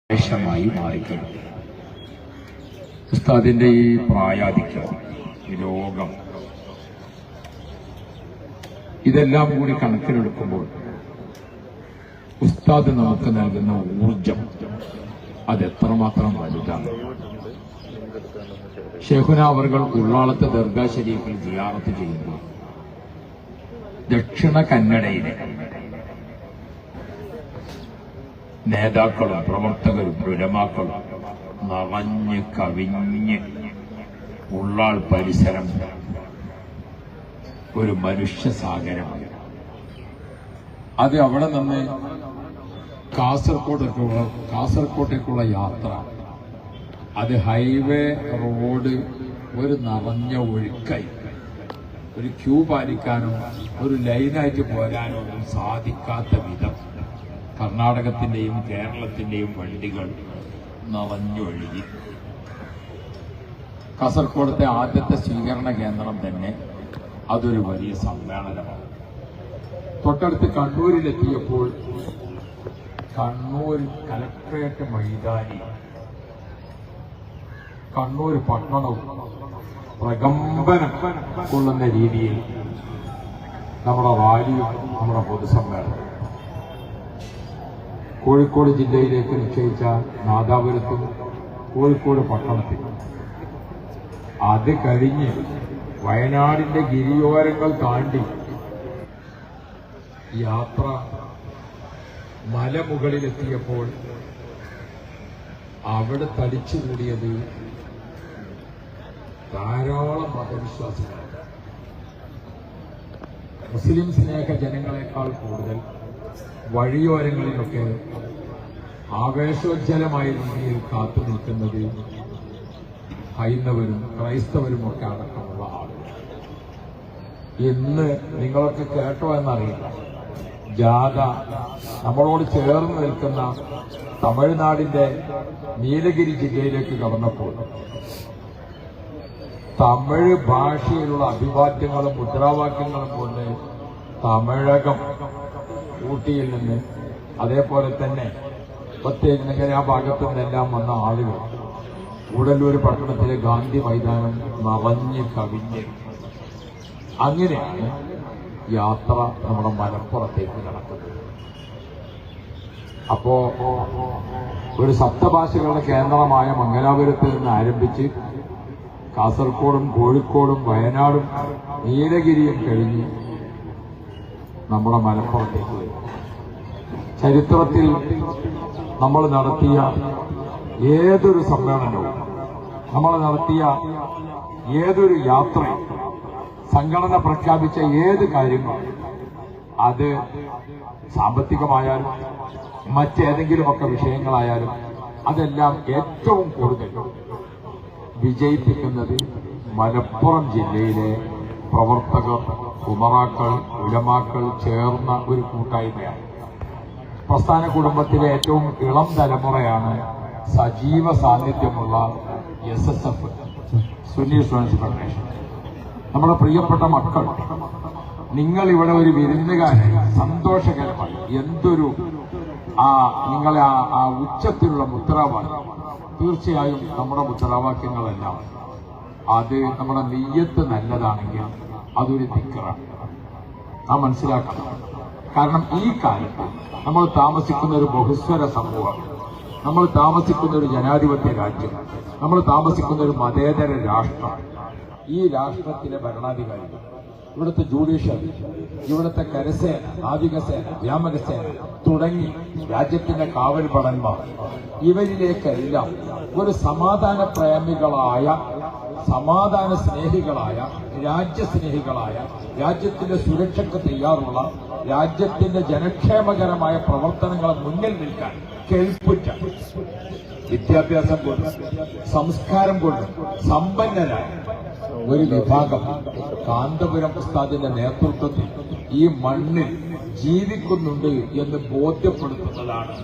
ആവേശമായി മാറിക്കഴിഞ്ഞു. ഉസ്താദിന്റെ ഈ പ്രായാധിക്യം, രോഗം, ഇതെല്ലാം കൂടി കണക്കിലെടുക്കുമ്പോൾ ഉസ്താദ് നമുക്ക് നൽകുന്ന ഊർജം അതെത്രമാത്രം വലുതാണ്. ഷെയ്ഖുന അവർകൾ ഉള്ളാളത്തെ ദർഗാ ശരീഫിൽ സിയാറത്ത് ചെയ്യുമ്പോൾ ദക്ഷിണ കന്നഡയിലെ നേതാക്കളും പ്രവർത്തകരും ഉലമാക്കളും നിറഞ്ഞ് കവിഞ്ഞ് ഉള്ളാൾ പരിസരം ഒരു മനുഷ്യ സാഗരമാണ്. അത് അവിടെ നിന്ന് കാസർകോട്ടേക്കുള്ള യാത്ര, അത് ഹൈവേ റോഡ് ഒരു നിറഞ്ഞ ഒഴുക്കായി, ഒരു ക്യൂ പാലിക്കാനോ ഒരു ലൈനായിട്ട് പോരാനോ ഒന്നും സാധിക്കാത്ത വിധം കർണാടകത്തിന്റെയും കേരളത്തിന്റെയും വണ്ടികൾ നിറഞ്ഞൊഴുകി. കാസർഗോഡത്തെ ആദ്യത്തെ സ്വീകരണ കേന്ദ്രം തന്നെ അതൊരു വലിയ സമ്മേളനമാണ്. തൊട്ടടുത്ത് കണ്ണൂരിലെത്തിയപ്പോൾ കണ്ണൂർ കലക്ട്രേറ്റ് മൈതാനി, കണ്ണൂർ പട്ടണവും പ്രകമ്പനം കൊള്ളുന്ന രീതിയിൽ നമ്മുടെ റാലിയും നമ്മുടെ പൊതുസമ്മേളനം കോഴിക്കോട് ജില്ലയിലേക്ക് നിശ്ചയിച്ച നാദാപുരത്തും കോഴിക്കോട് പട്ടണത്തിൽ, അത് കഴിഞ്ഞ് വയനാടിന്റെ ഗിരിയോരങ്ങൾ താണ്ടി യാത്ര മലമുകളിലെത്തിയപ്പോൾ അവിടെ തടിച്ചുകൂടിയത് ധാരാളം മതവിശ്വാസികൾ. മുസ്ലിം സ്നേഹ ജനങ്ങളെക്കാൾ കൂടുതൽ വഴിയോരങ്ങളിലൊക്കെ ആവേശോജ്ജലമായ രീതിയിൽ കാത്തു നിൽക്കുന്നത് ഹൈന്ദവരും ക്രൈസ്തവരുമൊക്കെ അടക്കമുള്ള ആളുകൾ. ഇന്ന് നിങ്ങളൊക്കെ കേട്ടോ എന്നറിയില്ല, ജാഥ നമ്മളോട് ചേർന്ന് നിൽക്കുന്ന തമിഴ്നാടിന്റെ നീലഗിരി ജില്ലയിലേക്ക് കടന്നപ്പോൾ തമിഴ് ഭാഷയിലുള്ള അഭിവാദ്യങ്ങളും മുദ്രാവാക്യങ്ങളും കൊണ്ട് തമിഴകം ഊട്ടിയിൽ നിന്ന്, അതേപോലെ തന്നെ പ്രത്യേക ആ ഭാഗത്തു നിന്നെല്ലാം വന്ന ആളുകൾ കൂടല്ലൂർ പട്ടണത്തിലെ ഗാന്ധി മൈതാനം നിറഞ്ഞ് കവിഞ്ഞ്, അങ്ങനെയാണ് യാത്ര നമ്മുടെ മലപ്പുറത്തേക്ക് നടക്കുന്നത്. അപ്പോ ഒരു സപ്തഭാഷകളുടെ കേന്ദ്രമായ മംഗലാപുരത്ത് നിന്ന് ആരംഭിച്ച് കാസർഗോഡും കോഴിക്കോടും വയനാടും നീലഗിരിയും കഴിഞ്ഞ് നമ്മുടെ മലപ്പുറത്തേക്ക് വരും. ചരിത്രത്തിൽ നമ്മൾ നടത്തിയ ഏതൊരു സമ്മേളനവും, നമ്മൾ നടത്തിയ ഏതൊരു യാത്രയും, സംഘടന പ്രഖ്യാപിച്ച ഏത് കാര്യങ്ങളും, അത് സാമ്പത്തികമായാലും മറ്റേതെങ്കിലുമൊക്കെ വിഷയങ്ങളായാലും, അതെല്ലാം ഏറ്റവും കൂടുതൽ വിജയിപ്പിക്കുന്നത് മലപ്പുറം ജില്ലയിലെ പ്രവർത്തകർ, ഉമറാക്കൾ, ഉലമാക്കൾ ചേർന്ന ഒരു കൂട്ടായ്മയാണ്. പ്രസ്ഥാന കുടുംബത്തിലെ ഏറ്റവും ഇളം തലമുറയാണ് സജീവ സാന്നിധ്യമുള്ള SSF, സുന്നി സ്റ്റുഡൻസ് ഫെഡറേഷൻ. നമ്മുടെ പ്രിയപ്പെട്ട മക്കൾ, നിങ്ങൾ ഇവിടെ ഒരു വിരുന്നുകാരായി സന്തോഷകരമായി എന്തൊരു നിങ്ങളെ ആ ഉച്ചത്തിലുള്ള മുദ്രാവാക്യം, തീർച്ചയായും നമ്മുടെ മുദ്രാവാക്യങ്ങളെല്ലാം അത് നമ്മുടെ നിയ്യത്ത് നല്ലതാണെങ്കിൽ അതൊരു ദിക്റാണ്. നാം മനസ്സിലാക്കണം. കാരണം ഈ കാലത്ത് നമ്മൾ താമസിക്കുന്ന ഒരു ബഹുസ്വര സമൂഹം, നമ്മൾ താമസിക്കുന്ന ഒരു ജനാധിപത്യ രാജ്യം, നമ്മൾ താമസിക്കുന്ന ഒരു മതേതര രാഷ്ട്രം, ഈ രാഷ്ട്രത്തിലെ ഭരണാധികാരികൾ, ഇവിടുത്തെ ജുഡീഷ്യറി, ഇവിടുത്തെ കരസേന, നാവികസേന, വ്യോമകസേന തുടങ്ങി രാജ്യത്തിന്റെ കാവൽ ഭടന്മാർ, ഇവരിലേക്കെല്ലാം ഒരു സമാധാന പ്രേമികളായ, സമാധാന സ്നേഹികളായ, രാജ്യസ്നേഹികളായ, രാജ്യത്തിന്റെ സുരക്ഷയ്ക്ക് തയ്യാറുള്ള, രാജ്യത്തിന്റെ ജനക്ഷേമകരമായ പ്രവർത്തനങ്ങളെ മുന്നിൽ നിൽക്കാൻ കേൾപ്പിച്ച, വിദ്യാഭ്യാസം കൊണ്ടും സംസ്കാരം കൊണ്ടും സമ്പന്നരായ ഒരു വിഭാഗം കാന്തപുരം ഉസ്താദിന്റെ നേതൃത്വത്തിൽ ഈ മണ്ണിൽ ജീവിക്കുന്നുണ്ട് എന്ന് ബോധ്യപ്പെടുത്തുന്നതാണ്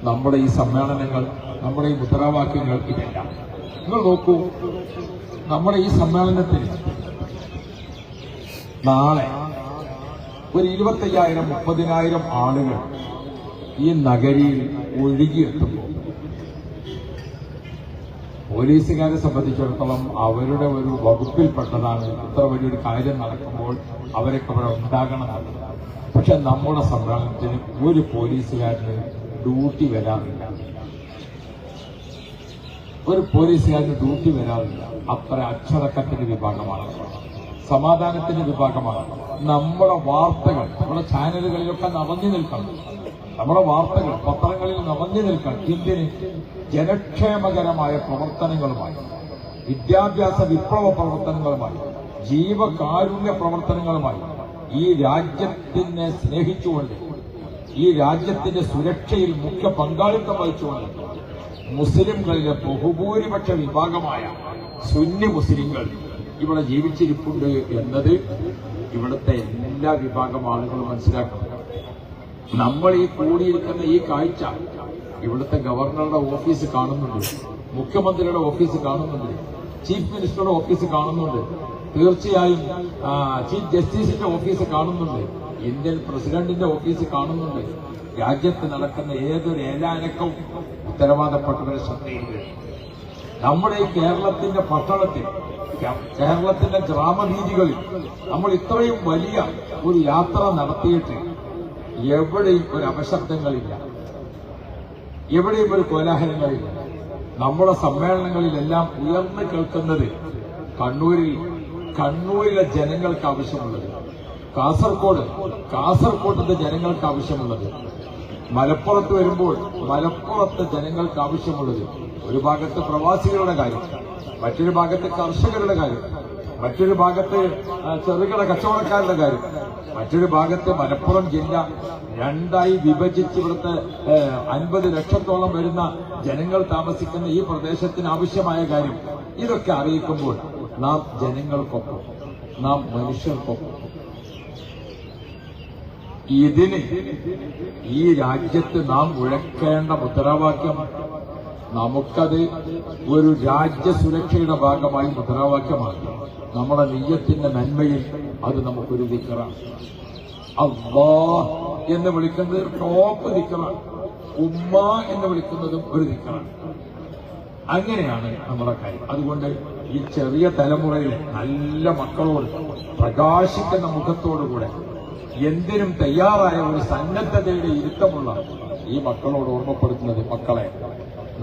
നമ്മുടെ ഈ സമ്മേളനങ്ങൾ, നമ്മുടെ ഈ മുദ്രാവാക്യങ്ങൾ. ഇതെല്ലാം നിങ്ങൾ നോക്കൂ, നമ്മുടെ ഈ സമ്മേളനത്തിൽ നാളെ ഒരു 25,000-30,000 ആളുകൾ ഈ നഗരിയിൽ ഒഴുകിയെത്തുമ്പോൾ പോലീസുകാരെ സംബന്ധിച്ചിടത്തോളം അവരുടെ ഒരു വകുപ്പിൽപ്പെട്ടതാണ് ഇത്ര വലിയൊരു കാര്യം നടക്കുമ്പോൾ അവരൊക്കെ അവിടെ ഉണ്ടാകണമെന്നത്. പക്ഷെ നമ്മുടെ സമ്മേളനത്തിന് ഒരു പോലീസുകാരന് ഡ്യൂട്ടി വരാറില്ല, ഒരു പോലീസുകാരന് ഡ്യൂട്ടി വരാറില്ല. അത്ര അച്ചടക്കത്തിന്റെ വിഭാഗമാണ്, സമാധാനത്തിന്റെ വിഭാഗമാണ്. നമ്മുടെ വാർത്തകൾ നമ്മുടെ ചാനലുകളിലൊക്കെ നിറഞ്ഞു നിൽക്കണം, നമ്മുടെ വാർത്തകൾ പത്രങ്ങളിൽ നിറഞ്ഞു നിൽക്കണം. ഇന്ത്യന് ജനക്ഷേമകരമായ പ്രവർത്തനങ്ങളുമായി, വിദ്യാഭ്യാസ വിപ്ലവ പ്രവർത്തനങ്ങളുമായി, ജീവകാരുണ്യ പ്രവർത്തനങ്ങളുമായി, ഈ രാജ്യത്തിനെ സ്നേഹിച്ചുകൊണ്ട്, ഈ രാജ്യത്തിന്റെ സുരക്ഷയിൽ മുഖ്യ പങ്കാളിത്തം വഹിച്ചുകൊണ്ട് മുസ്ലിംകളിലെ ബഹുഭൂരിപക്ഷ വിഭാഗമായ സുന്നി മുസ്ലിങ്ങൾ ഇവിടെ ജീവിച്ചിരിപ്പുണ്ട് എന്നത് ഇവിടുത്തെ എല്ലാ വിഭാഗം ആളുകളും മനസ്സിലാക്കണം. നമ്മൾ ഈ കൂടിയിരിക്കുന്ന ഈ കാഴ്ച ഇവിടുത്തെ ഗവർണറുടെ ഓഫീസ് കാണുന്നുണ്ട്, മുഖ്യമന്ത്രിയുടെ ഓഫീസ് കാണുന്നുണ്ട്, ചീഫ് മിനിസ്റ്ററുടെ ഓഫീസ് കാണുന്നുണ്ട്, തീർച്ചയായും ചീഫ് ജസ്റ്റിസിന്റെ ഓഫീസ് കാണുന്നുണ്ട്, ഇന്ത്യൻ പ്രസിഡന്റിന്റെ ഓഫീസ് കാണുന്നുണ്ട്. രാജ്യത്ത് നടക്കുന്ന ഏതൊരു ഏലാനക്കവും ഉത്തരവാദപ്പെട്ടവരെ ശ്രദ്ധയിൽ വരും. നമ്മുടെ ഈ കേരളത്തിന്റെ പട്ടണത്തിൽ, കേരളത്തിന്റെ ഗ്രാമവീഥികളിൽ നമ്മൾ ഇത്രയും വലിയ ഒരു യാത്ര നടത്തിയിട്ട് എവിടെയും ഒരു അപശബ്ദങ്ങളില്ല, എവിടെയും ഒരു കോലാഹലങ്ങളില്ല. നമ്മുടെ സമ്മേളനങ്ങളിലെല്ലാം ഉയർന്നു കേൾക്കുന്നത് കണ്ണൂരിലെ ജനങ്ങൾക്ക് ആവശ്യമുള്ളത്, കാസർകോട്ടത്തെ ജനങ്ങൾക്ക് ആവശ്യമുള്ളത്, മലപ്പുറത്ത് വരുമ്പോൾ മലപ്പുറത്തെ ജനങ്ങൾക്ക് ആവശ്യമുള്ളത്, ഒരു ഭാഗത്ത് പ്രവാസികളുടെ കാര്യം, മറ്റൊരു ഭാഗത്ത് കർഷകരുടെ കാര്യം, മറ്റൊരു ഭാഗത്ത് ചെറുകിട കച്ചവടക്കാരുടെ കാര്യം, മറ്റൊരു ഭാഗത്ത് മലപ്പുറം ജില്ല രണ്ടായി വിഭജിച്ച് ഇവിടുത്തെ 50 ലക്ഷത്തോളം വരുന്ന ജനങ്ങൾ താമസിക്കുന്ന ഈ പ്രദേശത്തിന് ആവശ്യമായ കാര്യം, ഇതൊക്കെ അറിയിക്കുമ്പോൾ നാം ജനങ്ങൾക്കൊപ്പം, നാം മനുഷ്യർക്കൊപ്പം, ഇതിന് ഈ രാജ്യത്ത് നാം മുഴക്കേണ്ട മുദ്രാവാക്യം, നമുക്കത് ഒരു രാജ്യസുരക്ഷയുടെ ഭാഗമായി മുദ്രാവാക്യമാണ്. നമ്മുടെ നിയ്യത്തിന്റെ നന്മയിൽ അത് നമുക്കൊരു ദിക്റാണ്. അല്ലാഹ് എന്ന് വിളിക്കുന്നത് ടോപ്പ് ദിക്റാണ്, ഉമ്മ എന്ന് വിളിക്കുന്നതും ഒരു ദിക്റാണ്. അങ്ങനെയാണ് നമ്മുടെ കാര്യം. അതുകൊണ്ട് ഈ ചെറിയ തലമുറയിലെ നല്ല മക്കളോട്, പ്രകാശിക്കുന്ന മുഖത്തോടുകൂടെ, എന്തിനും തയ്യാറായ ഒരു സന്നദ്ധതയുടെ ഇരുത്തമുള്ള ഈ മക്കളോട് ഓർമ്മപ്പെടുത്തുന്നത്, മക്കളെ,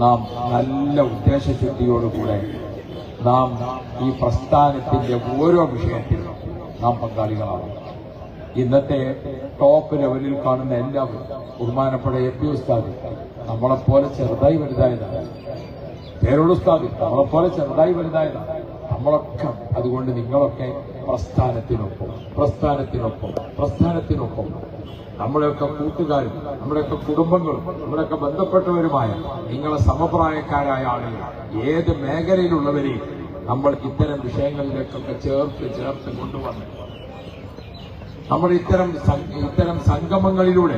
നാം നല്ല ഉദ്ദേശശുദ്ധിയോടുകൂടെ നാം ഈ പ്രസ്ഥാനത്തിന്റെ ഓരോ വിഷയത്തിലും നാം പങ്കാളികളാണ്. ഇന്നത്തെ ടോപ്പ് ലെവലിൽ കാണുന്ന എല്ലാവരും, ബഹുമാനപ്പെട്ട AP ഉസ്താദ് നമ്മളെപ്പോലെ ചെറുതായി വലുതായതാണ്, പേരോട് ഉസ്താദ് നമ്മളെപ്പോലെ ചെറുതായി വലുതായതാണ് നമ്മളൊക്കെ. അതുകൊണ്ട് നിങ്ങളൊക്കെ പ്രസ്ഥാനത്തിനൊപ്പം നമ്മുടെയൊക്കെ കൂട്ടുകാരും, നമ്മുടെയൊക്കെ കുടുംബങ്ങളും, നമ്മുടെയൊക്കെ ബന്ധപ്പെട്ടവരുമായ നിങ്ങളെ സമപ്രായക്കാരായ ആളുകൾ, ഏത് മേഖലയിലുള്ളവരെയും നമ്മൾ ഇത്തരം വിഷയങ്ങളിലേക്കൊക്കെ ചേർത്ത് കൊണ്ടുവന്ന് നമ്മുടെ ഇത്തരം സംഗമങ്ങളിലൂടെ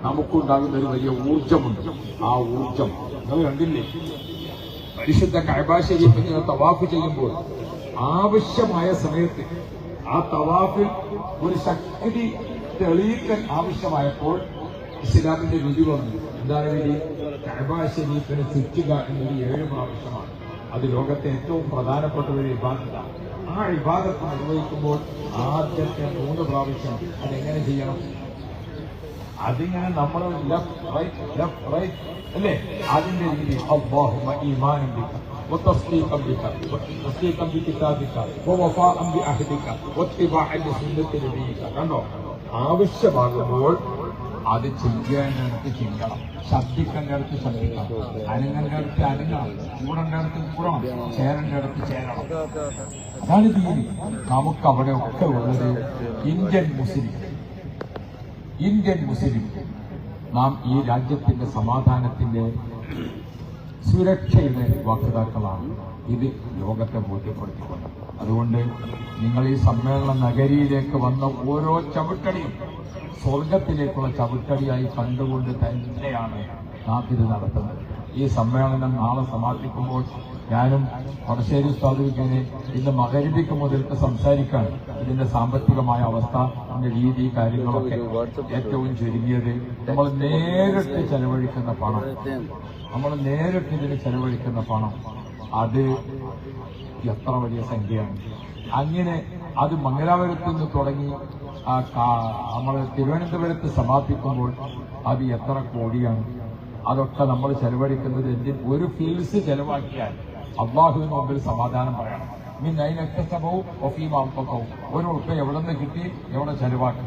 നമുക്കുണ്ടാകുന്ന ഒരു വലിയ ഊർജമുണ്ട്. ആ ഊർജം നിങ്ങൾ കണ്ടില്ലേ, പരിശുദ്ധ കഅബ ശരീഫിനെ തവാഫ് ചെയ്യുമ്പോൾ ആവശ്യമായ സമയത്ത് ആ തവാഫിൽ ഒരു ശക്തി തെളിയിക്കൽ ആവശ്യമായപ്പോൾ ഇസ്ലാമിന്റെ വിധി വന്നു. എന്താണ് വിധി? കഅബ ശരീഫിനെ ചുറ്റുക എന്നത് 7 പ്രാവശ്യമാണ്. അത് ലോകത്തെ ഏറ്റവും പ്രധാനപ്പെട്ട ഒരു ഇബാദത്താണ്. ആ ഇബാദത്ത് നിർവഹിക്കുമ്പോൾ ആദ്യത്തെ 3 പ്രാവശ്യം അതെങ്ങനെ ചെയ്യണം? അതിങ്ങനെ നമ്മൾ ലെഫ്റ്റ് റൈറ്റ് അല്ലേ, അതിന്റെ രീതി അല്ലാഹുമ്മ ഈമാനം ബിക വതസ്ദീഖൻ ബിക വതസ്ദീഖൻ ബികിതാബിക വവഫാഅൻ ബിഅഹദിക വത്തിബാഅൻ ലിസുന്നത്തി നബിയിക. കണ്ടോ, ആവശ്യമാകുമ്പോൾ അത് ചെയ്യേണ്ടടുത്ത് ചെയ്യണം, ശബ്ദിക്കേണ്ടടുത്ത് ശബ്ദിക്കണം, അനങ്ങേണ്ടടുത്ത് അനങ്ങണം, കൂടേണ്ടടുത്ത് കൂടണം, ചേരേണ്ടടുത്ത് ചേരണം. അതാണ് ദീനി. നമുക്ക് അവിടെ ഒക്കെ ഉള്ളത് ഇന്ത്യൻ മുസ്ലിം നാം ഈ രാജ്യത്തിന്റെ സമാധാനത്തിന്റെ സുരക്ഷയുടെ വാക്താക്കളാണ്. ഇത് ലോകത്തെ ബോധ്യപ്പെടുത്തിക്കൊണ്ട്, അതുകൊണ്ട് നിങ്ങൾ ഈ സമ്മേളന നഗരിയിലേക്ക് വന്ന ഓരോ ചവിട്ടടിയും സ്വർഗത്തിലേക്കുള്ള ചവിട്ടടിയായി കണ്ടുകൊണ്ട് തന്നെയാണ് നാം ഇത് നടത്തുന്നത്. ഈ സമ്മേളനം നാളെ സമാപിക്കുമ്പോൾ ഞാനും വടശ്ശേരി ഉസ്താദിനെ ഇന്ന് മഗ്‌രിബിക്ക് മുതൽക്ക് സംസാരിക്കാൻ, ഇതിന്റെ സാമ്പത്തികമായ അവസ്ഥ, അതിന്റെ രീതി, കാര്യങ്ങളൊക്കെ ഏറ്റവും ചുരുങ്ങിയത് നമ്മൾ നേരിട്ട് ചെലവഴിക്കുന്ന പണം അത് എത്ര വലിയ സംഖ്യയാണ്. അങ്ങനെ അത് മംഗലാപുരത്ത് നിന്ന് തുടങ്ങി നമ്മൾ തിരുവനന്തപുരത്ത് സമാപിക്കുമ്പോൾ അത് എത്ര കോടിയാണ്. അതൊക്കെ നമ്മൾ ചെലവഴിക്കുന്നത് ഒരു ഫീൽസ് ചെലവാക്കിയാൽ അള്ളാഹുവിന് മുമ്പിൽ സമാധാനം പറയണം. അതിനൊക്കെ സംഭവവും ഒഫീമാവും ഒരു ഉറുപ്പ എവിടെ നിന്ന് കിട്ടി, എവിടെ ചെലവാക്കി.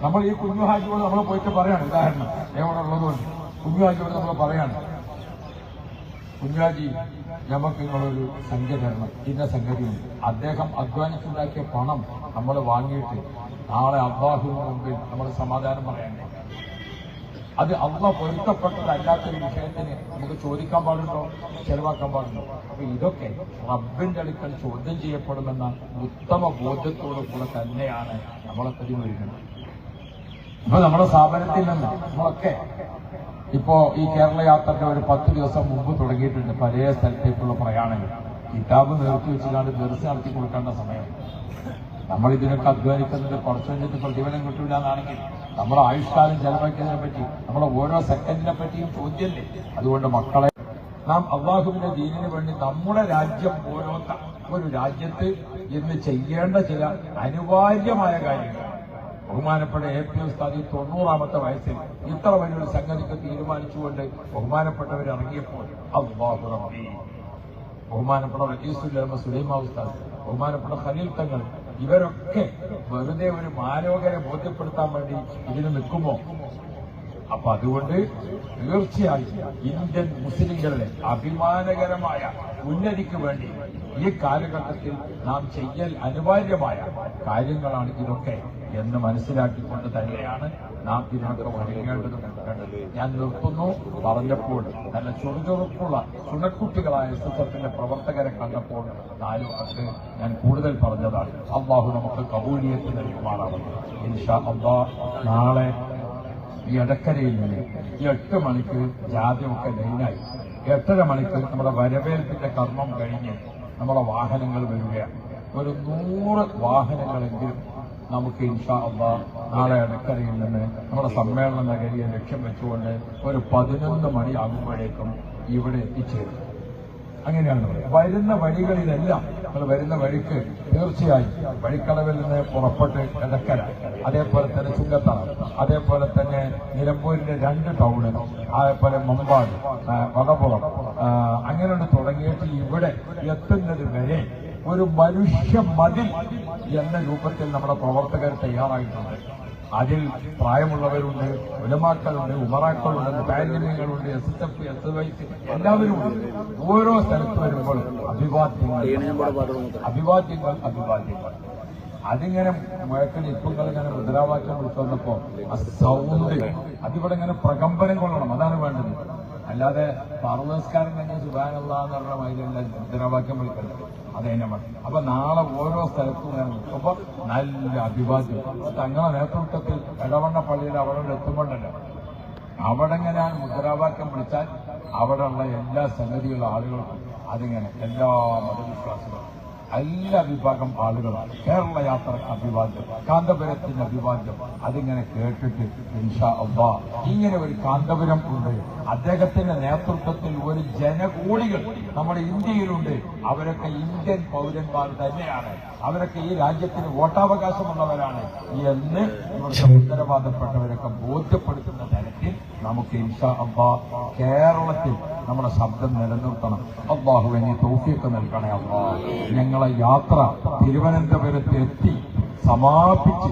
നമ്മൾ ഈ കുഞ്ഞുഹാജിയോട് നമ്മൾ പോയിട്ട് പറയാണ്, ഉദാഹരണം എവിടെ ഉള്ളതുകൊണ്ട് കുഞ്ഞുഹാജിയോട് നമ്മൾ പറയാണ്, കുഞ്ഞുഹാജി നമുക്ക് നിങ്ങളൊരു സംഖ്യ തരണം, ഇന്ന സംഗതിയുണ്ട്. അദ്ദേഹം അധ്വാനിച്ചുണ്ടാക്കിയ പണം നമ്മൾ വാങ്ങിയിട്ട് നാളെ അള്ളാഹുവിന് മുമ്പിൽ നമ്മൾ സമാധാനം പറയണ്ടേ. അത് അള്ളാഹ് പൊരുത്തപ്പെട്ടതല്ലാത്തൊരു വിഷയത്തിന് നമുക്ക് ചോദിക്കാൻ പാടുണ്ടോ, ചെലവാക്കാൻ പാടുണ്ടോ? അപ്പൊ ഇതൊക്കെ റബ്ബിന്റെ അടുക്കൽ ചോദ്യം ചെയ്യപ്പെടുമെന്ന ഉത്തമ ബോധ്യത്തോടു കൂടെ തന്നെയാണ് നമ്മളൊക്കെ വരുന്നത്. ഇപ്പൊ നമ്മുടെ സ്ഥാപനത്തിൽ നിന്ന് നമ്മളൊക്കെ ഇപ്പോ ഈ കേരള യാത്രയുടെ ഒരു 10 ദിവസം മുമ്പ് തുടങ്ങിയിട്ടുണ്ട് പല സ്ഥലത്തേക്കുള്ള പ്രയാണങ്ങൾ. കിതാബ് നിർത്തി വെച്ചുകൊണ്ട് ദർസ് നടത്തി കൊടുക്കേണ്ട സമയം. നമ്മൾ ഇതിനൊക്കെ അധ്വാനിക്കുന്നത് കുറച്ചു കഴിഞ്ഞിട്ട് പ്രതിഫലം കിട്ടൂല എന്നാണെങ്കിൽ നമ്മുടെ ആയുഷ്കാലം ചെലവാക്കിയതിനെ പറ്റി, നമ്മുടെ ഓരോ സെക്കൻഡിനെ പറ്റിയും ചോദ്യമല്ലേ. അതുകൊണ്ട് മക്കളെ, നാം അള്ളാഹുവിന്റെ ദീനിന് വേണ്ടി നമ്മുടെ രാജ്യം പോലോത്ത ഒരു രാജ്യത്ത് ഇന്ന് ചെയ്യേണ്ട ചില അനിവാര്യമായ കാര്യങ്ങൾ. ബഹുമാനപ്പെട്ട AP ഉസ്താദ് 90ാമത്തെ വയസ്സിൽ ഇത്ര വലിയൊരു സംഗതിക്ക് തീരുമാനിച്ചുകൊണ്ട് ബഹുമാനപ്പെട്ടവർ ഇറങ്ങിയപ്പോൾ അല്ലാഹു റബ്ബി, ബഹുമാനപ്പെട്ട റഈസുൽ സുലൈമാൻ ഉസ്താദ്, ബഹുമാനപ്പെട്ട ഖലീൽ തങ്ങൾ, ഇവരൊക്കെ വെറുതെ ഒരു മാലോകരെ ബോധ്യപ്പെടുത്താൻ വേണ്ടി ഇതിന് നിൽക്കുമോ? അപ്പൊ അതുകൊണ്ട് തീർച്ചയായും ഇന്ത്യൻ മുസ്ലിങ്ങളുടെ അഭിമാനകരമായ ഉന്നതിക്ക് വേണ്ടി ഈ കാലഘട്ടത്തിൽ നാം ചെയ്യൽ അനിവാര്യമായ കാര്യങ്ങളാണ് ഇതൊക്കെ എന്ന് മനസ്സിലാക്കിക്കൊണ്ട് തന്നെയാണ് നാം ഇതിനൊക്കെ ഒരുങ്ങേണ്ടതും വേണ്ടത്. ഞാൻ നിർത്തുന്നു. പറഞ്ഞപ്പോൾ നല്ല ചുറുചുറുക്കുള്ള ചുണക്കുട്ടികളായ SSFന്റെ പ്രവർത്തകരെ കണ്ടപ്പോൾ 4 വാക്ക് ഞാൻ കൂടുതൽ പറഞ്ഞതാണ്. അള്ളാഹു നമുക്ക് കബൂലിയത്ത് നൽകുമാറാവട്ടെ. ഇൻഷാ അല്ലാഹ് നാളെ ഈ എടക്കരയിൽ നിന്ന് 8 മണിക്ക് ജാഥയൊക്കെ ലൈനായി 8:30 മണിക്ക് നമ്മുടെ വരവേൽപ്പിന്റെ കർമ്മം കഴിഞ്ഞ് നമ്മുടെ വാഹനങ്ങൾ വരികയാണ്. ഒരു 100 വാഹനങ്ങളെങ്കിലും നമുക്ക് ഇൻഷാ അല്ലാഹ് നാളെ എടക്കരയിൽ നിന്ന് നമ്മുടെ സമ്മേളന നഗരിയെ ലക്ഷ്യം വെച്ചുകൊണ്ട് ഒരു 11 മണിയാകുമ്പോഴേക്കും ഇവിടെ എത്തിച്ചേരും. അങ്ങനെയാണ് വരുന്ന വഴികളിലെല്ലാം നമ്മൾ വരുന്ന വഴിക്ക് തീർച്ചയായും വഴിക്കടവിൽ നിന്ന് പുറപ്പെട്ട് എടക്കര, അതേപോലെ തന്നെ ചുങ്കത്തറ, അതേപോലെ തന്നെ നിലമ്പൂരിന്റെ 2 ടൗണ്, അതേപോലെ മമ്പാട്, വടപുറം, അങ്ങനെയാണ് തുടങ്ങിയിട്ട് ഇവിടെ എത്തുന്നത് വരെ ഒരു മനുഷ്യ മതിൽ എന്ന രൂപത്തിൽ നമ്മുടെ പ്രവർത്തകർ തയ്യാറായിട്ടുണ്ട്. അതിൽ പ്രായമുള്ളവരുണ്ട്, ഉലമാക്കളുണ്ട്, ഉമറാക്കളുണ്ട്, മുതാലിമീങ്ങളുണ്ട്, SSF, SYC എല്ലാവരും ഉണ്ട്. ഓരോ സ്ഥലത്ത് വരുമ്പോൾ അഭിവാദ്യങ്ങൾ അതിങ്ങനെ മുഴക്കൽ ഇപ്പങ്ങൾ ഇങ്ങനെ മുദ്രാവാക്യം വിളിച്ചു വന്നപ്പോ ആ സൗണ്ട് അതിവിടെ ഇങ്ങനെ പ്രകമ്പനം കൊള്ളണം. അതാണ് വേണ്ടത്. അല്ലാതെ പാർലസ്കാരം കഴിഞ്ഞ സുബാനല്ലാന്ന് പറഞ്ഞ അതിലല്ല മുദ്രാവാക്യം വിളിക്കുന്നത്. അതതിനെ വേണം. അപ്പൊ നാളെ ഓരോ സ്ഥലത്തും ഞാൻ നിൽക്കുമ്പോ നല്ല അഭിവാദ്യം. തങ്ങളുടെ നേതൃത്വത്തിൽ എടവണ്ണ പള്ളിയിൽ അവിടെ എത്തുമ്പോണ്ടല്ലോ, അവിടെ ഇങ്ങനെ മുദ്രാവാക്യം വിളിച്ചാൽ അവിടെയുള്ള എല്ലാ സംഗതിയുള്ള ആളുകൾക്കും അതിങ്ങനെ എല്ലാ മതവിശ്വാസികളും എല്ലാ വിഭാഗം ആളുകളാണ്. കേരള യാത്രക്ക് അഭിവാദ്യം, കാന്തപുരത്തിന്റെ അഭിവാദ്യം അതിങ്ങനെ കേട്ടിട്ട് ഇൻഷാ അല്ലാഹ് ഇങ്ങനെ ഒരു കാന്തപുരം ഉണ്ട്. അദ്ദേഹത്തിന്റെ നേതൃത്വത്തിൽ ഒരു ജനകോടികൾ നമ്മുടെ ഇന്ത്യയിലുണ്ട്. അവരൊക്കെ ഇന്ത്യൻ പൗരന്മാർ തന്നെയാണ്. അവരൊക്കെ ഈ രാജ്യത്തിന് വോട്ടവകാശമുള്ളവരാണ് എന്ന് ഉത്തരവാദപ്പെട്ടവരൊക്കെ ബോധ്യപ്പെടുത്തുന്ന തരത്തിൽ നമുക്ക് ഇൻഷാ അല്ലാഹ് കേരളത്തിൽ നമ്മുടെ ശബ്ദം നിലനിർത്തണം. അല്ലാഹു നീ തൗഫീഖ് നൽകണേ അല്ലാഹ്. ഞങ്ങളെ യാത്ര തിരുവനന്തപുരത്ത് എത്തി സമാപിച്ച്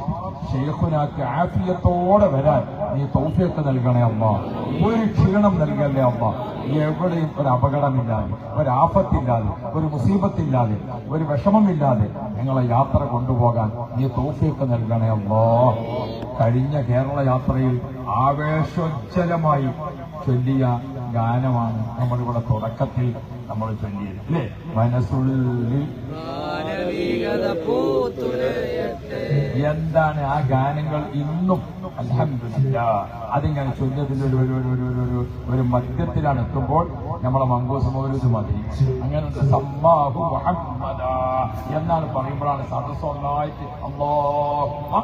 ശൈഖുനാക്ക് ആഫിയത്തോടെ വരാൻ നീ തൗഫീഖ് നൽകണേ അല്ലാഹ്. ഒരു ക്ഷീണം നൽകല്ലേ അല്ലാഹ്. എവിടെയും ഒരു അപകടമില്ലാതെ, ഒരു ആഫത്തില്ലാതെ, ഒരു മുസീബത്തില്ലാതെ, ഒരു വിഷമമില്ലാതെ ഞങ്ങളെ യാത്ര കൊണ്ടുപോകാൻ നീ തൗഫീഖ് നൽകണേ അല്ലാഹ്. കഴിഞ്ഞ കേരള യാത്രയിൽ ആവേശോജ്ജലമായി ചൊല്ലിയ ഗാനമാണ് നമ്മളിവിടെ തുടക്കത്തിൽ നമ്മൾ ചൊല്ലിയത്, അല്ലേ? മനസ്സുള്ളിൽ എന്താണ് ആ ഗാനങ്ങൾ ഇന്നും അൽഹംദുലില്ലാഹ് അതിങ്ങനെ ചൊല്ലിയതിന്റെ ഒരു മധ്യത്തിലാണ് എത്തുമ്പോൾ നമ്മളെ മങ്കൂസ് മൗലൂദ് മതി അങ്ങനെ സമ്മാഹു മുഹമ്മദ എന്നാണ് പറയുമ്പോഴാണ് സദസ്സ് ഒന്നായിട്ട് അല്ലാഹുമ്മ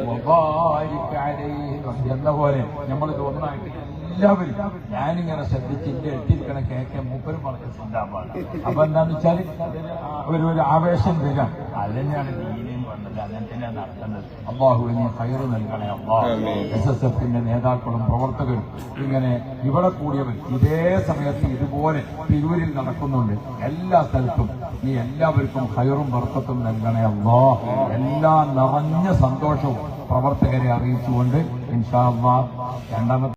വബാരിക് അലൈഹി എന്ന പോലെ നമ്മളിത് ഒന്നായിട്ട് എല്ലാവരും ഞാനിങ്ങനെ ശ്രദ്ധിച്ചിട്ട് എത്തിയിരിക്കണ കേൾക്കാൻ മൂപ്പരും പറഞ്ഞ സിന്ധാബാണ്. അപ്പൊ എന്താന്ന് വെച്ചാൽ ഒരു ആവേശം വരാം. അതിനെയാണ് ദീനിയും പറഞ്ഞത്, അങ്ങനെ തന്നെയാണ് നടത്തുന്നത്. അള്ളാഹുവിനെ നീ ഖൈറ് നൽകണേ അള്ളാഹ്. SSFന്റെ നേതാക്കളും പ്രവർത്തകരും ഇങ്ങനെ ഇവിടെ കൂടിയവർ ഇതേ സമയത്ത് ഇതുപോലെ തിരൂരിൽ നടക്കുന്നുണ്ട്. എല്ലാ സ്ഥലത്തും നീ എല്ലാവർക്കും ഖൈറും ബർക്കത്തും നൽകണേ അള്ളാഹ്. എല്ലാ നിറഞ്ഞ സന്തോഷവും പ്രവർത്തകരെ അറിയിച്ചുകൊണ്ട് ഇൻഷാ അള്ളാഹ് രണ്ടാമത്തെ